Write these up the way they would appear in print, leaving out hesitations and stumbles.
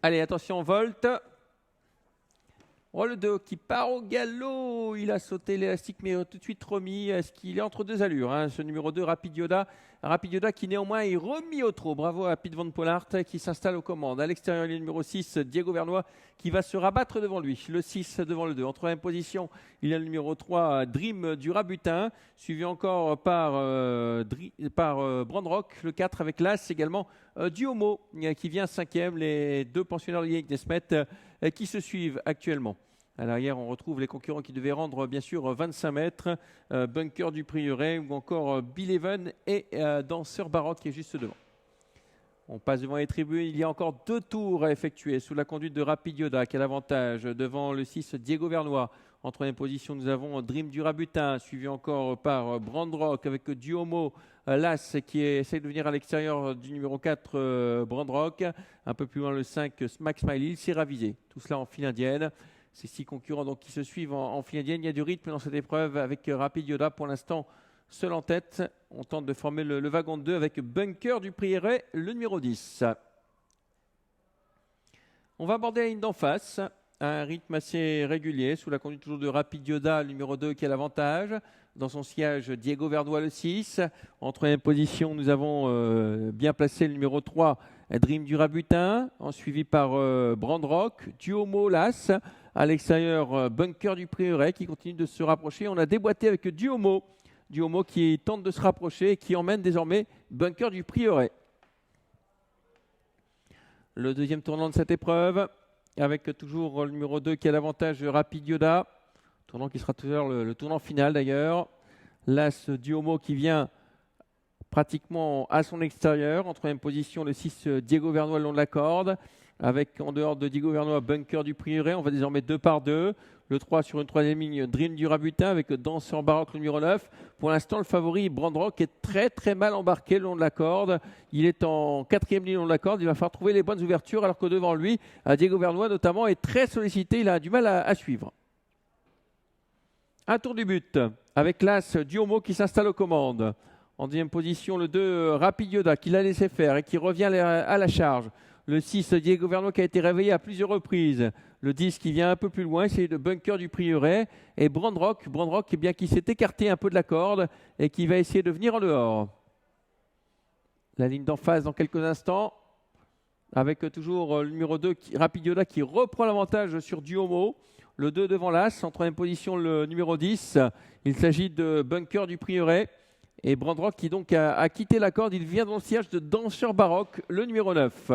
Allez, attention, Volt. Oh, le 2 qui part au galop. Il a sauté l'élastique, mais tout de suite remis. Est-ce qu'il est entre deux allures, hein, ce numéro 2, Rapid Yoda. Rapid Yoda qui néanmoins est remis au trot. Bravo à Pete Van Pollard qui s'installe aux commandes. À l'extérieur, il y a le numéro 6, Diego Vernois, qui va se rabattre devant lui. Le 6 devant le 2. En troisième position, il y a le numéro 3, Dream du Rabutin, suivi encore par Brandrock. Le 4 avec l'As également, Duomo qui vient cinquième. Les deux pensionnaires de Yannick Nesmet qui se suivent actuellement. À l'arrière, on retrouve les concurrents qui devaient rendre bien sûr 25 mètres, Bunker du Prieuré ou encore Bill Even et Danseur Baroque qui est juste devant. On passe devant les tribunes, il y a encore 2 tours à effectuer sous la conduite de Rapid Yoda qui a l'avantage devant le 6 Diego Vernois. En troisième position, nous avons Dream du Rabutin, suivi encore par Brandrock avec Duomo, l'As qui essaie de venir à l'extérieur du numéro 4 Brandrock. Un peu plus loin, le 5 Smack Smiley, il s'est ravisé. Tout cela en file indienne. Ces 6 concurrents donc, qui se suivent en file indienne. Il y a du rythme dans cette épreuve avec Rapid Yoda pour l'instant seul en tête. On tente de former le wagon de 2 avec Bunker du Prieuré, le numéro 10. On va aborder la ligne d'en face à un rythme assez régulier, sous la conduite toujours de Rapid Yoda, le numéro 2 qui a l'avantage. Dans son siège, Diego Vernois, le 6. En troisième position, nous avons bien placé le numéro 3, Dream du Rabutin, suivi par Brandrock, Duomo, l'As. À l'extérieur, Bunker du Prieuré qui continue de se rapprocher. On a déboîté avec Duomo. Duomo qui tente de se rapprocher et qui emmène désormais Bunker du Prieuré. Le deuxième tournant de cette épreuve, avec toujours le numéro 2 qui a l'avantage, Rapid Yoda. Tournant qui sera tout à l'heure le tournant final d'ailleurs. L'As Duomo qui vient pratiquement à son extérieur. En troisième position, le 6 Diego Vernois le long de la corde. Avec en dehors de Diego Vernois, Bunker du Prieuré. On va désormais 2 par 2. Le 3 sur une troisième ligne, Dream du Rabutin avec Danseur Baroque le numéro 9. Pour l'instant, le favori Brandrock est très très mal embarqué le long de la corde. Il est en quatrième ligne le long de la corde. Il va falloir trouver les bonnes ouvertures alors que devant lui, Diego Vernois notamment est très sollicité. Il a du mal à suivre. Un tour du but avec l'As Duomo qui s'installe aux commandes. En deuxième position, le 2 Rapid Yoda qui l'a laissé faire et qui revient à la charge. Le 6 Diego Vernois qui a été réveillé à plusieurs reprises. Le 10 qui vient un peu plus loin, c'est le Bunker du Prieuré. Et Brandrock eh bien, qui s'est écarté un peu de la corde et qui va essayer de venir en dehors. La ligne d'en face dans quelques instants. Avec toujours le numéro 2, Rapid Yoda, qui reprend l'avantage sur Duomo. Le 2 devant l'As. En troisième position, le numéro 10. Il s'agit de Bunker du Prieuré. Et Brandrock qui donc a quitté la corde. Il vient dans le siège de Danseur Baroque, le numéro 9.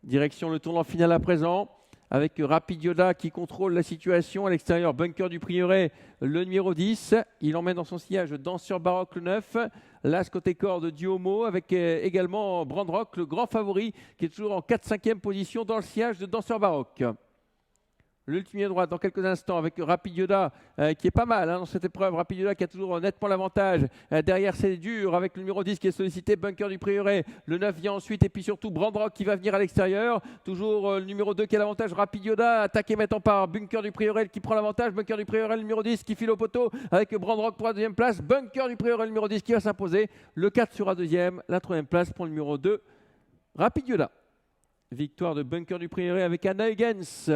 Direction le tournant final à présent. Avec Rapid Yoda qui contrôle la situation. À l'extérieur, Bunker du Prieuré, le numéro 10. Il emmène dans son sillage Danseur Baroque, le 9. L'As côté corde Duomo avec également Brandrock, le grand favori, qui est toujours en 4-5e position dans le sillage de Danseur Baroque. L'ultime droite dans quelques instants avec Rapid Yoda qui est pas mal dans cette épreuve. Rapid Yoda qui a toujours nettement l'avantage. Derrière, c'est dur avec le numéro 10 qui est sollicité, Bunker du Prieuré. Le 9 vient ensuite et puis surtout Brandrock qui va venir à l'extérieur. Toujours le numéro 2 qui a l'avantage. Rapid Yoda attaqué maintenant par Bunker du Prieuré qui prend l'avantage. Bunker du Prieuré, le numéro 10 qui file au poteau avec Brandrock pour la deuxième place. Bunker du Prieuré, le numéro 10 qui va s'imposer. Le 4 sera deuxième. La troisième place pour le numéro 2, Rapid Yoda. Victoire de Bunker du Prieuré avec Anna Huygens.